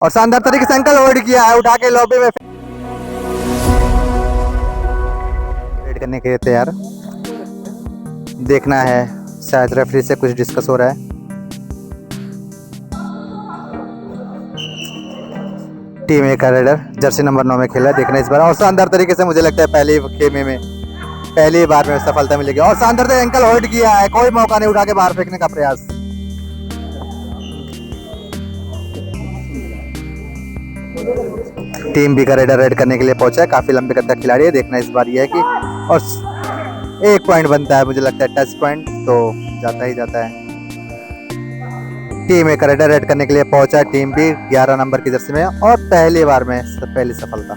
और शानदार तरीके से अंकल होल्ड किया है, उठा के लॉबी में रेड करने के लिए तैयार। देखना है, शायद रेफरी से कुछ डिस्कस हो रहा है। टीम ए का रेडर जर्सी नंबर 9 में खेला, देखना इस बार। और शानदार तरीके से मुझे लगता है पहली बार में सफलता मिलेगी। और शानदार से अंकल होल्ड किया है, कोई मौका नहीं, उठा के बाहर फेंकने का प्रयास। टीम बी का रेडर रेड करने के लिए पहुंचा है, काफी लंबे कद का खिलाड़ी है। देखना इस बार यह है कि और 1 पॉइंट बनता है, मुझे लगता है टच पॉइंट तो जाता ही जाता है। टीम ए का रेडर रेड करने के लिए पहुंचा है, टीम बी 11 नंबर की जर्सी में, और पहली बार में पहली सफलता।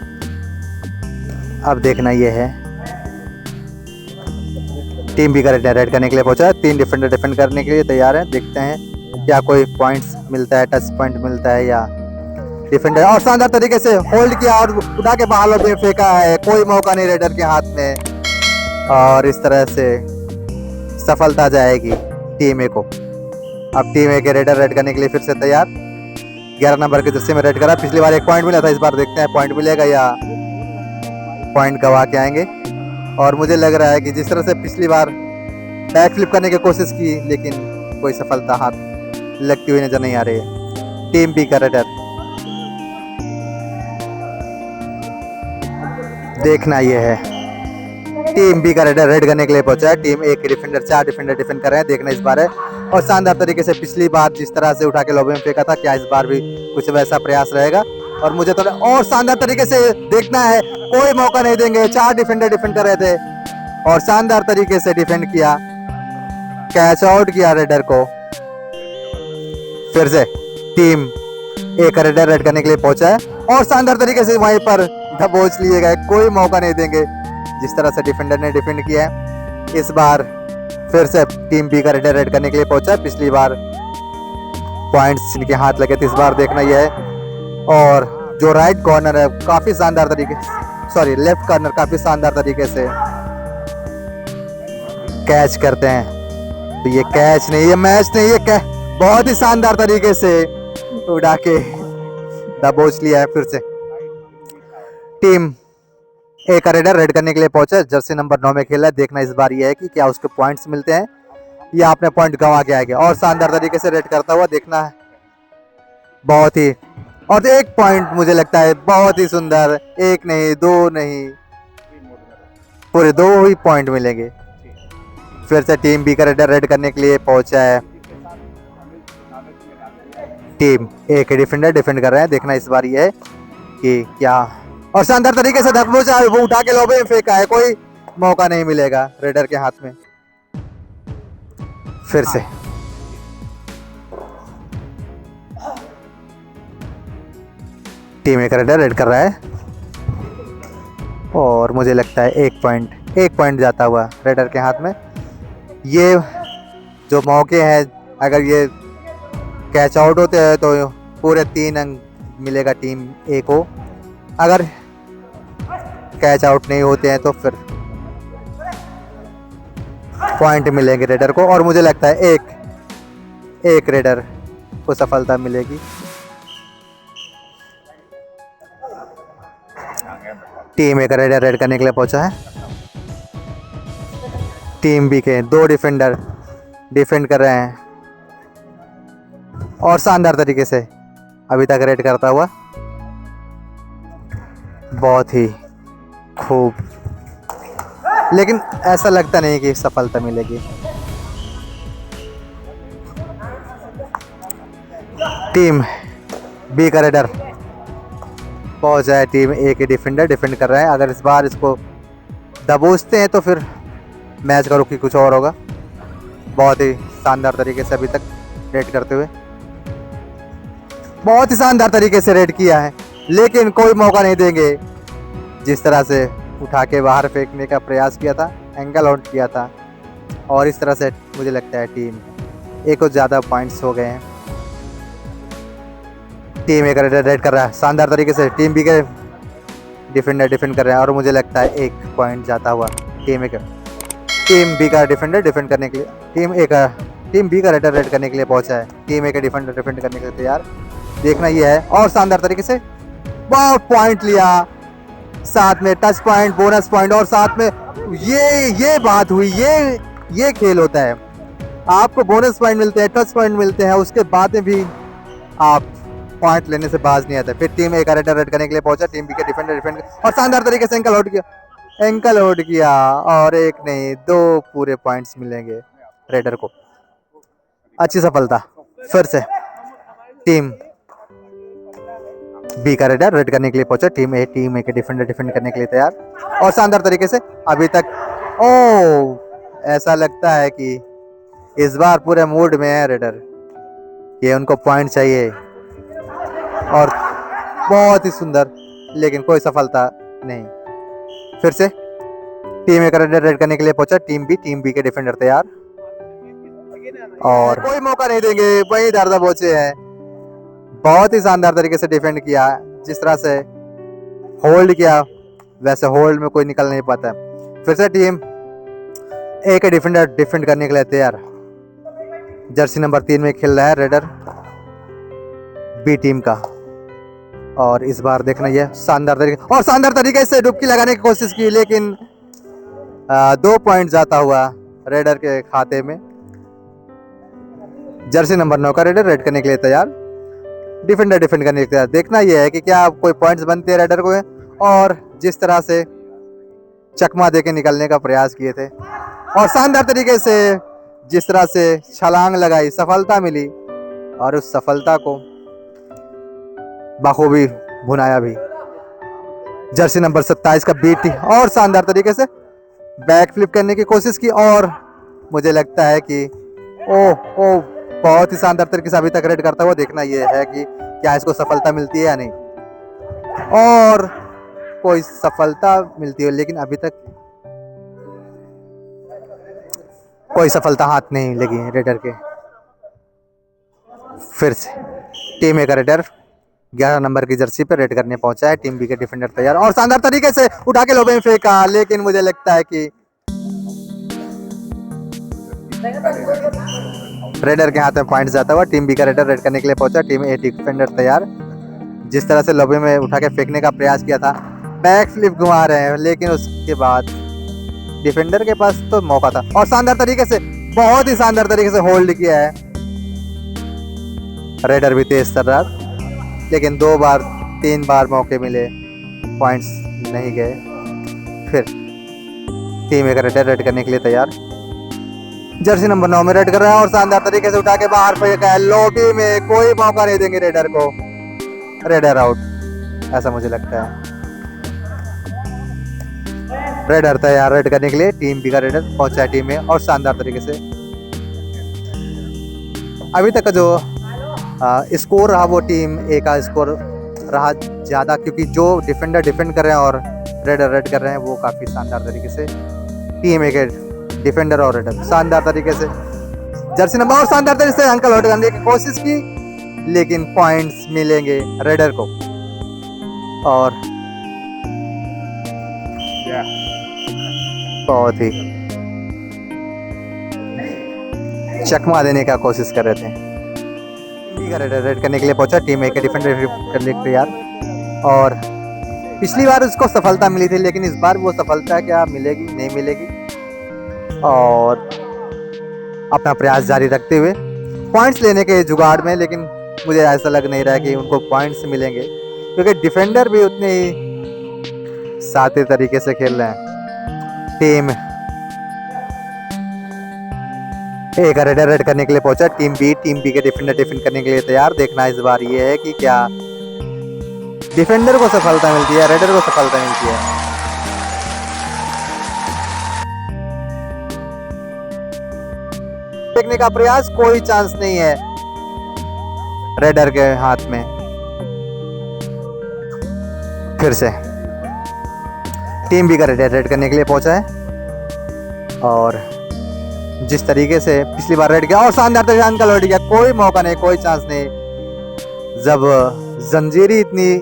अब देखना यह है, टीम बी का रेडर रेड करने के लिए पहुंचा है, 3 डिफेंडर डिफेंड करने के लिए तैयार है। देखते हैं क्या कोई पॉइंट्स मिलता है, टच पॉइंट मिलता है या डिफेंडर। और शानदार तरीके से होल्ड किया और उठा के बाहर में फेंका है, कोई मौका नहीं रेडर के हाथ में। और इस तरह से सफलता जाएगी टीम ए को। अब टीम ए के रेडर रेड करने के लिए फिर से तैयार, 11 नंबर के जर्सी में रेड करा। पिछली बार 1 पॉइंट मिला था, इस बार देखते हैं पॉइंट मिलेगा या पॉइंट गवा के आएंगे। और मुझे लग रहा है कि जिस तरह से पिछली बार बैक फ्लिप करने की कोशिश की, लेकिन कोई सफलता हाथ लगती हुई नजर नहीं आ रही है। टीम बी का रेडर, देखना यह है, टीम बी का रेडर रेड करने के लिए पहुंचा है, टीम ए के डिफेंडर 4 डिफेंडर डिफेंड कर रहे हैं। देखना इस बार है, और शानदार तरीके से पिछली बार जिस तरह से उठा के लॉबी में फेंका था, क्या इस बार भी कुछ वैसा प्रयास रहेगा। और मुझे तो और शानदार तरीके से देखना है, कोई मौका नहीं देंगे, 4 डिफेंडर डिफेंड कर रहे थे और शानदार तरीके से डिफेंड किया, कैच आउट किया रेडर को। फिर से टीम ए का रेडर रेड करने के लिए पहुंचा है, और शानदार तरीके से वहीं पर दबोच लिए गए, कोई मौका नहीं देंगे। जिस तरह से डिफेंडर ने डिफेंड किया है, इस बार फिर से टीम बी का रेडर रेड करने के लिए पहुंचा है। पिछली बार पॉइंट्स इनके हाथ लगे थे, इस बार देखना यह है। और जो राइट कॉर्नर है काफी शानदार तरीके, सॉरी लेफ्ट कॉर्नर काफी शानदार तरीके से कैच करते हैं। तो ये कैच नहीं, ये मैच नहीं, ये बहुत ही शानदार तरीके से उड़ा के दबोच लिया है। फिर से टीम ए का रेडर रेड करने के लिए पहुंचा है, जर्सी नंबर 9 में खेला है। देखना इस बार यह है कि क्या उसके पॉइंट्स मिलते हैं या अपने पॉइंट गंवा के आएंगे। और शानदार तरीके से रेड करता हुआ देखना है, बहुत ही। और 1 पॉइंट मुझे लगता है बहुत ही सुंदर, 1 नहीं 2 नहीं, पूरे 2 ही पॉइंट मिलेंगे। फिर से टीम बी का रेडर रेड करने के लिए पहुंचा है, टीम ए के डिफेंडर डिफेंड कर रहे हैं। देखना इस बार यह है कि क्या, और शानदार तरीके से दबोचा, वो उठा के लॉबी में फेंका है, कोई मौका नहीं मिलेगा रेडर के हाथ में। फिर से टीम ए का रेडर रेड कर रहा है, और मुझे लगता है 1 पॉइंट जाता हुआ रेडर के हाथ में। ये जो मौके हैं, अगर ये कैच आउट होते हैं तो पूरे 3 अंक मिलेगा टीम ए को, अगर कैच आउट नहीं होते हैं तो फिर पॉइंट मिलेंगे रेडर को। और मुझे लगता है एक रेडर को सफलता मिलेगी। टीम ए का रेडर रेड करने के लिए पहुंचा है, टीम बी के 2 डिफेंडर डिफेंड कर रहे हैं, और शानदार तरीके से अभी तक रेड करता हुआ, बहुत ही खूब। लेकिन ऐसा लगता नहीं कि सफलता मिलेगी। टीम बी का रेडर पहुंचा है, टीम ए के डिफेंडर डिफेंड कर रहे हैं। अगर इस बार इसको दबोचते हैं तो फिर मैच का रुख ही कुछ और होगा। बहुत ही शानदार तरीके से अभी तक रेड करते हुए, बहुत ही शानदार तरीके से रेड किया है, लेकिन कोई मौका नहीं देंगे। जिस तरह से उठा के बाहर फेंकने का प्रयास किया था, एंगल आउट किया था, और इस तरह से मुझे लगता है टीम ए को ज़्यादा पॉइंट्स हो गए हैं। टीम ए का रेड कर रहा है शानदार तरीके से, टीम बी के डिफेंडर डिफेंड कर रहे हैं, और मुझे लगता है 1 पॉइंट जाता हुआ टीम ए का। टीम बी का डिफेंडर डिफेंड करने के लिए टीम बी का रेडर रेड करने के लिए पहुंचा है, टीम ए का डिफेंडर डिफेंड करने के लिए तैयार। देखना ये है। और शानदार तरीके से बहुत पॉइंट लिया, साथ में टच पॉइंट, बोनस पॉइंट, और साथ में ये बात हुई, ये खेल होता है। आपको बोनस पॉइंट मिलते हैं, टच पॉइंट मिलते हैं, उसके बाद में भी आप पॉइंट लेने से बाज नहीं आते। फिर टीम ए का रेडर रेड करने के लिए पहुंचा, टीम बी के डिफेंडर डिफेंड और शानदार तरीके से एंकल होल्ड किया और एक नहीं 2 पूरे पॉइंट्स मिलेंगे रेडर को। अच्छी सफलता। फिर से टीम बी का रेडर रेड करने के लिए पहुंचा, टीम ए के डिफेंडर डिफेंड करने के लिए तैयार और शानदार तरीके से अभी तक। ऐसा लगता है कि इस बार पूरे मूड में है रेडर, ये उनको पॉइंट चाहिए और बहुत ही सुंदर, लेकिन कोई सफलता नहीं। फिर से टीम ए का रेडर रेड करने के लिए पहुंचा, टीम बी के डिफेंडर तैयार और कोई मौका नहीं देंगे, वही दादा पहुंचे हैं। बहुत ही शानदार तरीके से डिफेंड किया, जिस तरह से होल्ड किया वैसे होल्ड में कोई निकल नहीं पाता है। फिर से टीम ए के डिफेंडर डिफेंड करने के लिए तैयार, जर्सी नंबर 3 में खेल रहा है रेडर बी टीम का और इस बार देखना ये शानदार तरीके से डुबकी लगाने की कोशिश की, लेकिन 2 पॉइंट जाता हुआ रेडर के खाते में। जर्सी नंबर 9 का रेडर रेड करने के लिए तैयार, डिफेंडर डिफेंड करने के लिए तैयार। देखना यह है कि क्या कोई पॉइंट्स बनते हैं रेडर को, और जिस तरह से चकमा देके निकलने का प्रयास किए थे और शानदार तरीके से जिस तरह से छलांग लगाई, सफलता मिली और उस सफलता को बखूबी भुनाया भी। जर्सी नंबर 27 का बीटी और शानदार तरीके से बैक फ्लिप करने की कोशिश की और मुझे लगता है कि ओ बहुत ही शानदार तरीके से अभी तक रेड करता हुआ। देखना यह है कि क्या इसको सफलता मिलती है या नहीं, और कोई सफलता मिलती है, लेकिन अभी तक कोई सफलता हाथ नहीं लगी रेडर के। फिर से टीम ए का रेडर 11 नंबर की जर्सी पे रेड करने पहुंचा है, टीम बी के डिफेंडर तैयार और शानदार तरीके से उठा के लोबे में फेंका, लेकिन मुझे लगता है कि रेडर के हाथ में पॉइंट जाता हुआ। टीम बी का रेडर रेड करने के लिए पहुंचा, टीम ए डिफेंडर तैयार। जिस तरह से लोबे में उठा के फेंकने का प्रयास किया था, बैक फ्लिप घुमा रहे हैं, लेकिन उसके बाद डिफेंडर के पास तो मौका था और शानदार तरीके से, बहुत ही शानदार तरीके से होल्ड किया है। रेडर भी तेज कर रहा, लेकिन 3 बार मौके मिले, पॉइंट्स नहीं गए। फिर टीम ए का रेडर रेड करने के लिए तैयार, जर्सी नंबर 9 में रेड कर रहा है और शानदार तरीके से उठा के बाहर फेंका है। लॉबी में कोई मौका नहीं देंगे रेडर को, रेडर आउट ऐसा मुझे लगता है। रेडर तैयार रेड करने के लिए, टीम बी का रेडर पहुंचा है टीम में और शानदार तरीके से अभी तक का जो स्कोर रहा वो टीम ए का स्कोर रहा ज़्यादा, क्योंकि जो डिफेंडर डिफेंड कर रहे हैं और रेडर रेड कर रहे हैं वो काफ़ी शानदार तरीके से टीम ए के डिफेंडर और रेडर शानदार तरीके से जर्सी नंबर और शानदार तरीके से अंकल आउट करने की कोशिश की, लेकिन पॉइंट्स मिलेंगे रेडर को और बहुत ही चकमा देने का कोशिश कर रहे थे। रेडर रेड करने के लिए पहुंचा, टीम ए के डिफेंडर करने के लिए तैयार और पिछली बार उसको सफलता मिली थी, लेकिन इस बार वो सफलता क्या मिलेगी नहीं मिलेगी, और अपना प्रयास जारी रखते हुए पॉइंट्स लेने के जुगाड़ में। लेकिन मुझे ऐसा लग नहीं रहा कि उनको पॉइंट्स मिलेंगे, क्योंकि डिफेंडर भी उतने ही साथे तरीके से खेल रहे हैं। टीम ए का रेडर रेड करने के लिए पहुंचा, टीम बी के डिफेंडर डिफेंड करने के लिए तैयार। देखना इस बार ये है कि क्या डिफेंडर को सफलता मिलती है, रेडर को सफलता मिलती है। देखने का प्रयास, कोई चांस नहीं है रेडर के हाथ में। फिर से टीम बी का रेडर रेड करने के लिए पहुंचा है और जिस तरीके से पिछली बार रेड किया और शानदार तरीके से अंकल रेड किया, कोई मौका नहीं, कोई चांस नहीं। जब जंजीरी इतनी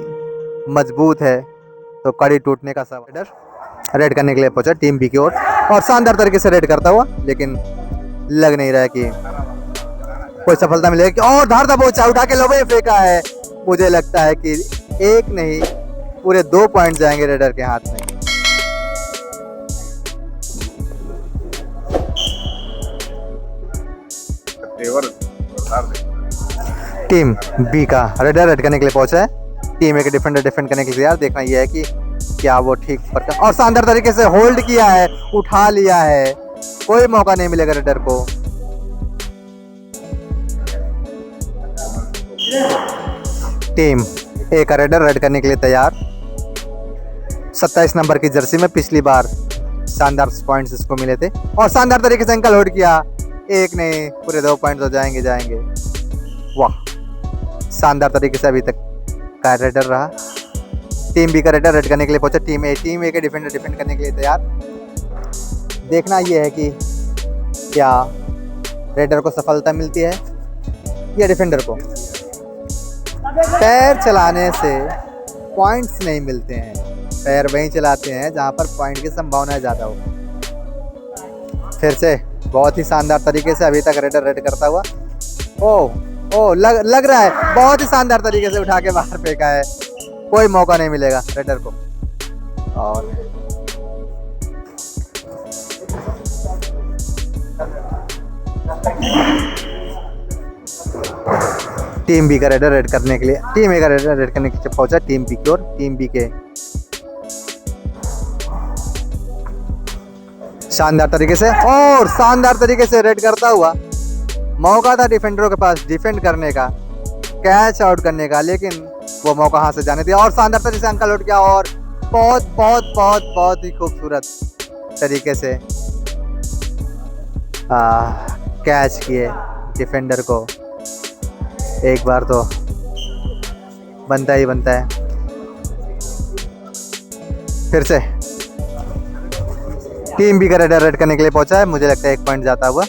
मजबूत है तो कड़ी टूटने का सब। रेडर रेड करने के लिए पहुंचा टीम बी की ओर और शानदार तरीके से रेड करता हुआ, लेकिन लग नहीं रहा है कि कोई सफलता मिलेगी। और धार दबोचा उठा के लोबे फेंका है मुझे लगता है कि एक नहीं पूरे 2 पॉइंट जाएंगे रेडर के हाथ में। टीम बी का रेडर रेड करने के लिए पहुंचा है। टीम ए के डिफेंडर डिफेंड करने के लिए यार देखना यह है कि क्या वो ठीक पर और शानदार तरीके से होल्ड किया है, उठा लिया है, कोई मौका नहीं मिलेगा रेडर को। टीम ए का रेडर रेड करने के लिए तैयार। 27 नंबर की जर्सी में पिछली बार शानदार पॉइंट्स इसको मिले थे और शानदार तरीके से अंकल होल्ड किया। एक नहीं पूरे 2 पॉइंट तो जाएंगे। वाह, शानदार तरीके से अभी तक का रेडर रहा। टीम बी का रेडर रेड करने के लिए पहुंचा। टीम ए के डिफेंडर डिफेंड करने के लिए तैयार। देखना यह है कि क्या रेडर को सफलता मिलती है या डिफेंडर को। पैर चलाने से पॉइंट्स नहीं मिलते हैं, पैर वहीं चलाते हैं जहां पर पॉइंट की संभावना ज़्यादा हो। फिर से बहुत ही शानदार तरीके से अभी तक रेडर रेड करता हुआ। ओ लग रहा है बहुत ही शानदार तरीके से उठा के बाहर फेंका है, कोई मौका नहीं मिलेगा रेडर को। और टीम बी का रेडर रेड करने के लिए टीम ए का रेडर रेड करने के लिए पहुंचा टीम बी की ओर। टीम बी के शानदार तरीके से रेड करता हुआ मौका था डिफेंडरों के पास डिफेंड करने का, कैच आउट करने का, लेकिन वो मौका हाथ से जाने दिया और शानदार तरीके से अंकल उठ गया और बहुत ही खूबसूरत तरीके से कैच किए डिफेंडर को। एक बार तो बनता है। फिर से टीम बी का रेडर रेड करने के लिए पहुंचा है। मुझे लगता है 1 पॉइंट जाता हुआ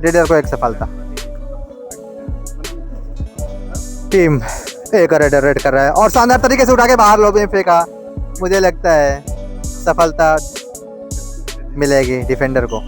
रेडर को एक सफलता। टीम ए का रेडर रेड कर रहा है और शानदार तरीके से उठा के बाहर लोबे में फेंका। मुझे लगता है सफलता मिलेगी डिफेंडर को।